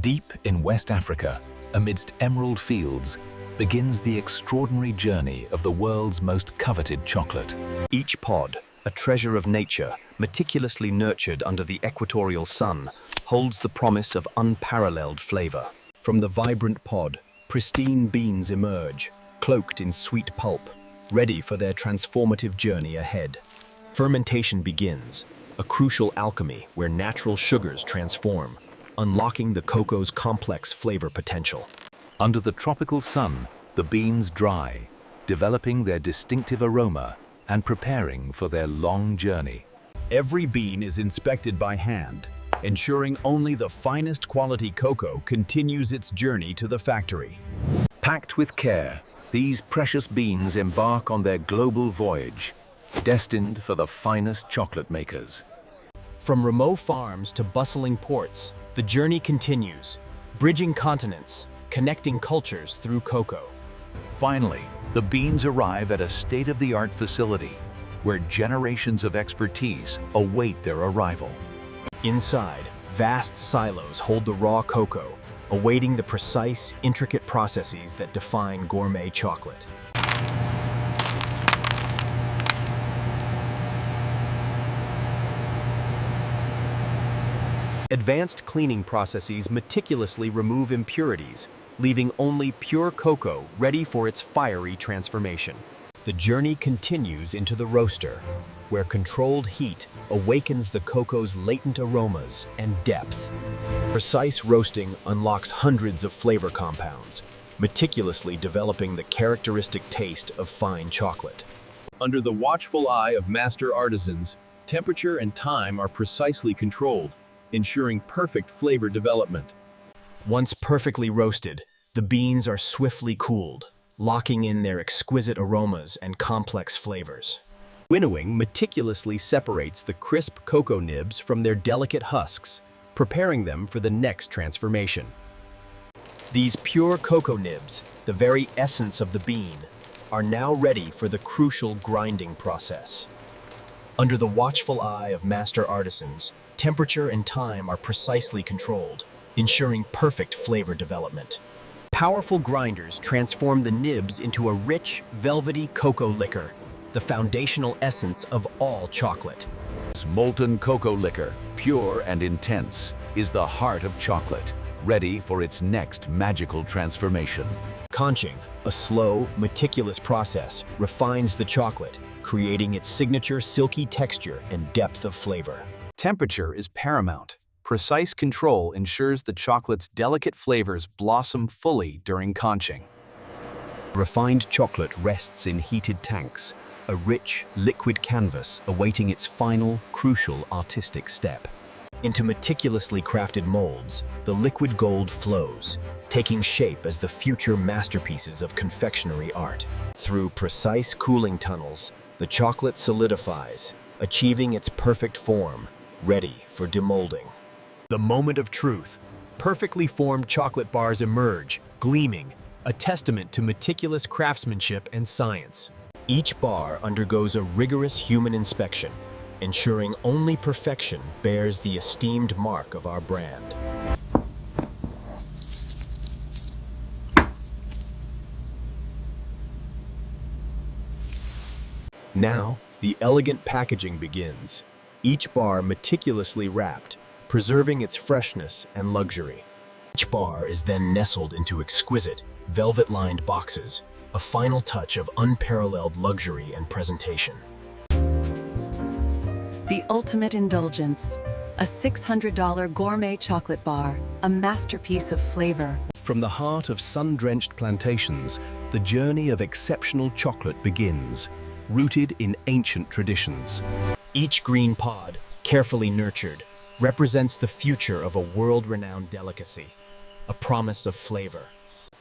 Deep in West Africa, amidst emerald fields, begins the extraordinary journey of the world's most coveted chocolate. Each pod, a treasure of nature, meticulously nurtured under the equatorial sun, holds the promise of unparalleled flavor. From the vibrant pod, pristine beans emerge, cloaked in sweet pulp, ready for their transformative journey ahead. Fermentation begins, a crucial alchemy where natural sugars transform, unlocking the cocoa's complex flavor potential. Under the tropical sun, the beans dry, developing their distinctive aroma and preparing for their long journey. Every bean is inspected by hand, ensuring only the finest quality cocoa continues its journey to the factory. Packed with care, these precious beans embark on their global voyage, destined for the finest chocolate makers. From remote farms to bustling ports, the journey continues, bridging continents, connecting cultures through cocoa. Finally, the beans arrive at a state-of-the-art facility where generations of expertise await their arrival. Inside, vast silos hold the raw cocoa, awaiting the precise, intricate processes that define gourmet chocolate. Advanced cleaning processes meticulously remove impurities, leaving only pure cocoa ready for its fiery transformation. The journey continues into the roaster, where controlled heat awakens the cocoa's latent aromas and depth. Precise roasting unlocks hundreds of flavor compounds, meticulously developing the characteristic taste of fine chocolate. Under the watchful eye of master artisans, temperature and time are precisely controlled, ensuring perfect flavor development. Once perfectly roasted, the beans are swiftly cooled, locking in their exquisite aromas and complex flavors. Winnowing meticulously separates the crisp cocoa nibs from their delicate husks, preparing them for the next transformation. These pure cocoa nibs, the very essence of the bean, are now ready for the crucial grinding process. Under the watchful eye of master artisans, temperature and time are precisely controlled, ensuring perfect flavor development. Powerful grinders transform the nibs into a rich, velvety cocoa liquor, the foundational essence of all chocolate. This molten cocoa liquor, pure and intense, is the heart of chocolate, ready for its next magical transformation. Conching, a slow, meticulous process, refines the chocolate, creating its signature silky texture and depth of flavor. Temperature is paramount. Precise control ensures the chocolate's delicate flavors blossom fully during conching. Refined chocolate rests in heated tanks, a rich, liquid canvas awaiting its final, crucial artistic step. Into meticulously crafted molds, the liquid gold flows, taking shape as the future masterpieces of confectionery art. Through precise cooling tunnels, the chocolate solidifies, achieving its perfect form, ready for demolding. The moment of truth. Perfectly formed chocolate bars emerge, gleaming, a testament to meticulous craftsmanship and science. Each bar undergoes a rigorous human inspection, ensuring only perfection bears the esteemed mark of our brand. Now, the elegant packaging begins, each bar meticulously wrapped, preserving its freshness and luxury. Each bar is then nestled into exquisite, velvet-lined boxes, a final touch of unparalleled luxury and presentation. The ultimate indulgence, a $600 gourmet chocolate bar, a masterpiece of flavor. From the heart of sun-drenched plantations, the journey of exceptional chocolate begins, rooted in ancient traditions. Each green pod, carefully nurtured, represents the future of a world-renowned delicacy, a promise of flavor.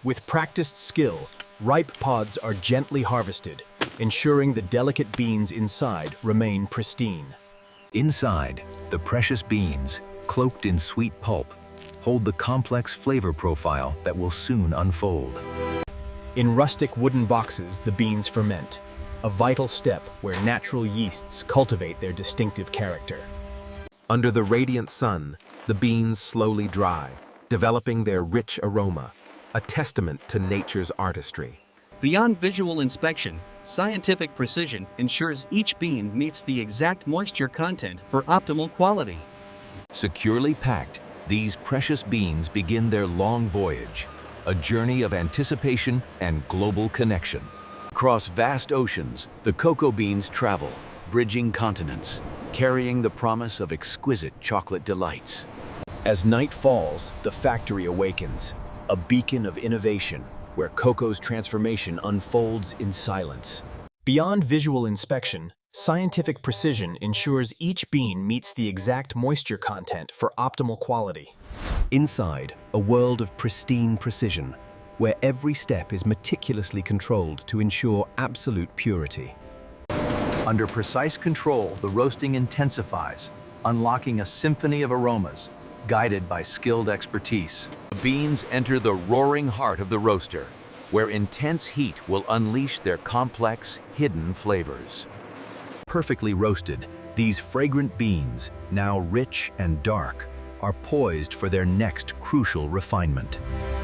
With practiced skill, ripe pods are gently harvested, ensuring the delicate beans inside remain pristine. Inside, the precious beans, cloaked in sweet pulp, hold the complex flavor profile that will soon unfold. In rustic wooden boxes, the beans ferment, a vital step where natural yeasts cultivate their distinctive character. Under the radiant sun, the beans slowly dry, developing their rich aroma, a testament to nature's artistry. Beyond visual inspection, scientific precision ensures each bean meets the exact moisture content for optimal quality. Securely packed, these precious beans begin their long voyage, a journey of anticipation and global connection. Across vast oceans, the cocoa beans travel, bridging continents, carrying the promise of exquisite chocolate delights. As night falls, the factory awakens, a beacon of innovation where cocoa's transformation unfolds in silence. Beyond visual inspection, scientific precision ensures each bean meets the exact moisture content for optimal quality. Inside, a world of pristine precision, where every step is meticulously controlled to ensure absolute purity. Under precise control, the roasting intensifies, unlocking a symphony of aromas, guided by skilled expertise. The beans enter the roaring heart of the roaster, where intense heat will unleash their complex, hidden flavors. Perfectly roasted, these fragrant beans, now rich and dark, are poised for their next crucial refinement.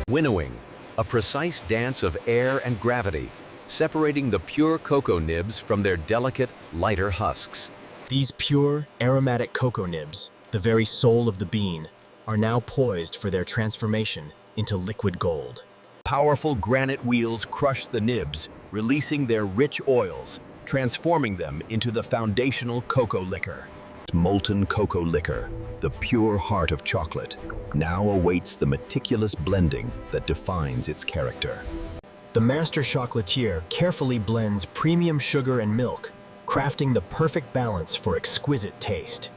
Winnowing, a precise dance of air and gravity, separating the pure cocoa nibs from their delicate, lighter husks. These pure, aromatic cocoa nibs, the very soul of the bean, are now poised for their transformation into liquid gold. Powerful granite wheels crush the nibs, releasing their rich oils, transforming them into the foundational cocoa liquor. Molten cocoa liquor, the pure heart of chocolate, now awaits the meticulous blending that defines its character. The master chocolatier carefully blends premium sugar and milk, crafting the perfect balance for exquisite taste.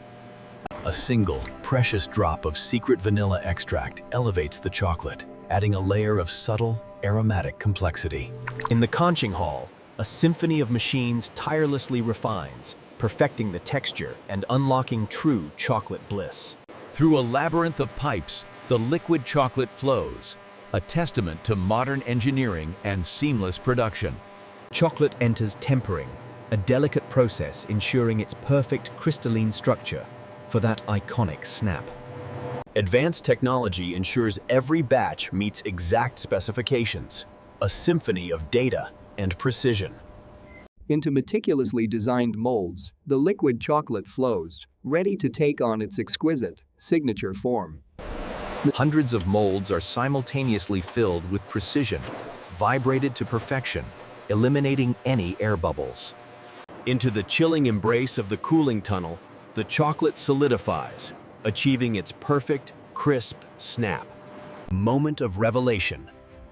A single, precious drop of secret vanilla extract elevates the chocolate, adding a layer of subtle, aromatic complexity. In the conching hall, a symphony of machines tirelessly refines, perfecting the texture and unlocking true chocolate bliss. Through a labyrinth of pipes, the liquid chocolate flows, a testament to modern engineering and seamless production. Chocolate enters tempering, a delicate process ensuring its perfect crystalline structure for that iconic snap. Advanced technology ensures every batch meets exact specifications, a symphony of data and precision. Into meticulously designed molds, the liquid chocolate flows, ready to take on its exquisite, signature form. Hundreds of molds are simultaneously filled with precision, vibrated to perfection, eliminating any air bubbles. Into the chilling embrace of the cooling tunnel, the chocolate solidifies, achieving its perfect, crisp snap. Moment of revelation.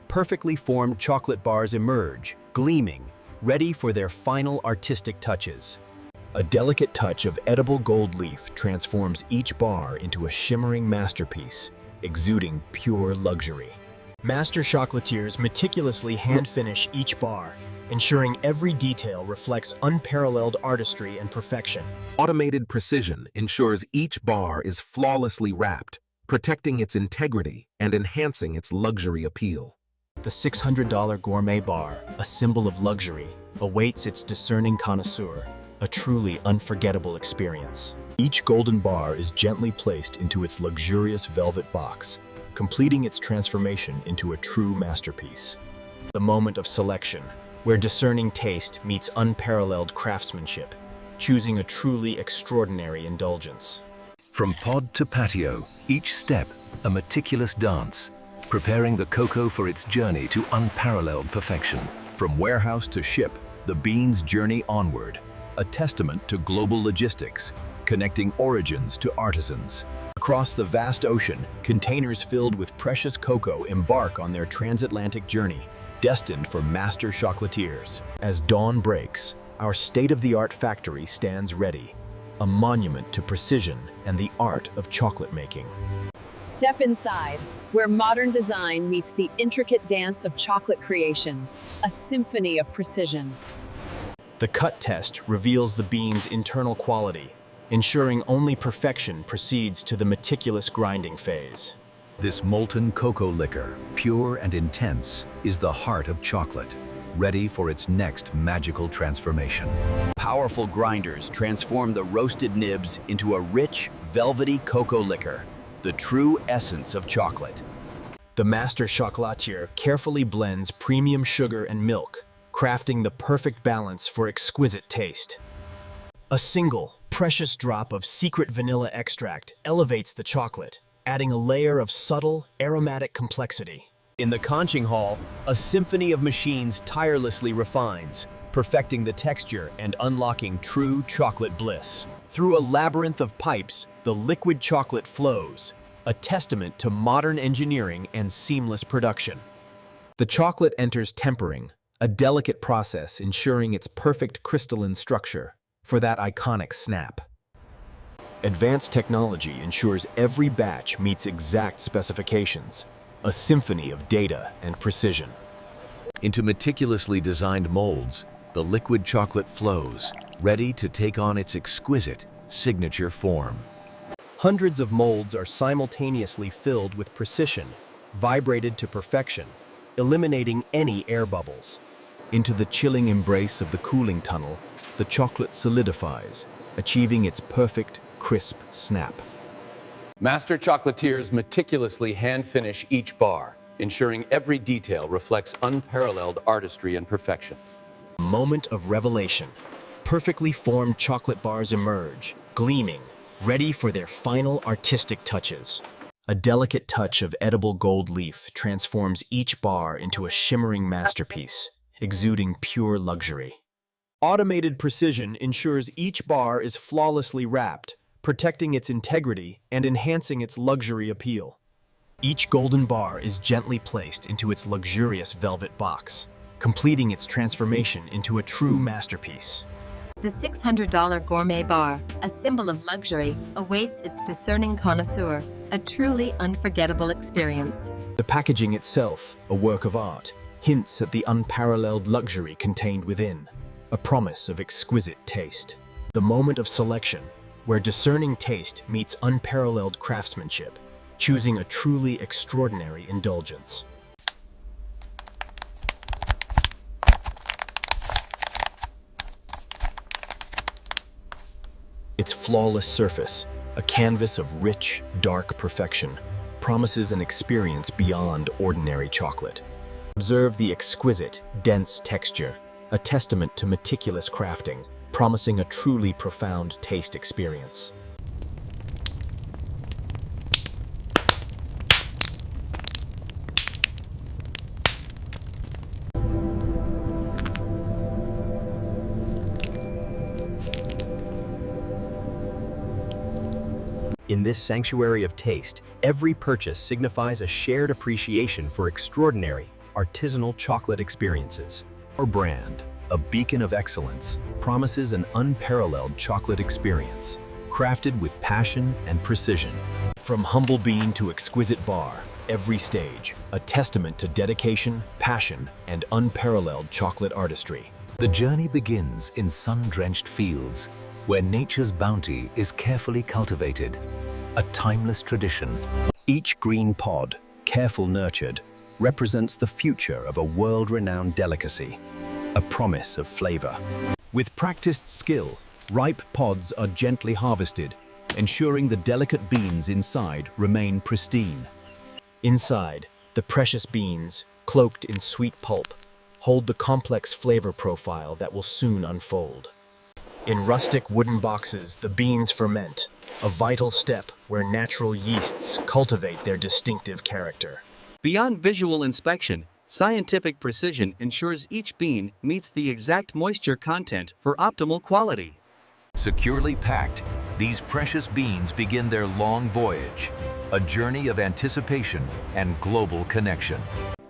Perfectly formed chocolate bars emerge, gleaming, ready for their final artistic touches. A delicate touch of edible gold leaf transforms each bar into a shimmering masterpiece, exuding pure luxury. Master chocolatiers meticulously hand-finish each bar, ensuring every detail reflects unparalleled artistry and perfection. Automated precision ensures each bar is flawlessly wrapped, protecting its integrity and enhancing its luxury appeal. The $600 gourmet bar, a symbol of luxury, awaits its discerning connoisseur, a truly unforgettable experience. Each golden bar is gently placed into its luxurious velvet box, completing its transformation into a true masterpiece. The moment of selection, where discerning taste meets unparalleled craftsmanship, choosing a truly extraordinary indulgence. From pod to patio, each step a meticulous dance, preparing the cocoa for its journey to unparalleled perfection. From warehouse to ship, the beans journey onward, a testament to global logistics, connecting origins to artisans. Across the vast ocean, containers filled with precious cocoa embark on their transatlantic journey, destined for master chocolatiers. As dawn breaks, our state-of-the-art factory stands ready, a monument to precision and the art of chocolate making. Step inside, where modern design meets the intricate dance of chocolate creation, a symphony of precision. The cut test reveals the bean's internal quality, ensuring only perfection proceeds to the meticulous grinding phase. This molten cocoa liquor, pure and intense, is the heart of chocolate, ready for its next magical transformation. Powerful grinders transform the roasted nibs into a rich, velvety cocoa liquor, the true essence of chocolate. The master chocolatier carefully blends premium sugar and milk, crafting the perfect balance for exquisite taste. A single, precious drop of secret vanilla extract elevates the chocolate, adding a layer of subtle, aromatic complexity. In the conching hall, a symphony of machines tirelessly refines, perfecting the texture and unlocking true chocolate bliss. Through a labyrinth of pipes, the liquid chocolate flows, a testament to modern engineering and seamless production. The chocolate enters tempering, a delicate process ensuring its perfect crystalline structure for that iconic snap. Advanced technology ensures every batch meets exact specifications, a symphony of data and precision. Into meticulously designed molds, the liquid chocolate flows, ready to take on its exquisite signature form. Hundreds of molds are simultaneously filled with precision, vibrated to perfection, eliminating any air bubbles. Into the chilling embrace of the cooling tunnel, the chocolate solidifies, achieving its perfect, crisp snap. Master chocolatiers meticulously hand-finish each bar, ensuring every detail reflects unparalleled artistry and perfection. A moment of revelation. Perfectly formed chocolate bars emerge, gleaming, ready for their final artistic touches. A delicate touch of edible gold leaf transforms each bar into a shimmering masterpiece, exuding pure luxury. Automated precision ensures each bar is flawlessly wrapped, protecting its integrity and enhancing its luxury appeal. Each golden bar is gently placed into its luxurious velvet box, completing its transformation into a true masterpiece. The $600 gourmet bar, a symbol of luxury, awaits its discerning connoisseur, a truly unforgettable experience. The packaging itself, a work of art, hints at the unparalleled luxury contained within, a promise of exquisite taste. The moment of selection, where discerning taste meets unparalleled craftsmanship, choosing a truly extraordinary indulgence. Its flawless surface, a canvas of rich, dark perfection, promises an experience beyond ordinary chocolate. Observe the exquisite, dense texture, a testament to meticulous crafting, promising a truly profound taste experience. In this sanctuary of taste, every purchase signifies a shared appreciation for extraordinary, artisanal chocolate experiences. Our brand, a beacon of excellence, promises an unparalleled chocolate experience, crafted with passion and precision. From humble bean to exquisite bar, every stage, a testament to dedication, passion, and unparalleled chocolate artistry. The journey begins in sun-drenched fields, where nature's bounty is carefully cultivated, a timeless tradition. Each green pod, careful nurtured, represents the future of a world-renowned delicacy, a promise of flavor. With practiced skill, ripe pods are gently harvested, ensuring the delicate beans inside remain pristine. Inside, the precious beans, cloaked in sweet pulp, hold the complex flavor profile that will soon unfold. In rustic wooden boxes, the beans ferment, a vital step where natural yeasts cultivate their distinctive character. Beyond visual inspection, scientific precision ensures each bean meets the exact moisture content for optimal quality. Securely packed, these precious beans begin their long voyage, a journey of anticipation and global connection.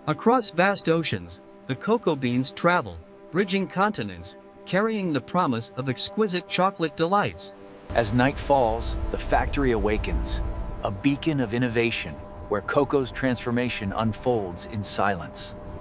Across vast oceans, the cocoa beans travel, bridging continents, carrying the promise of exquisite chocolate delights. As night falls, the factory awakens, a beacon of innovation where cocoa's transformation unfolds in silence.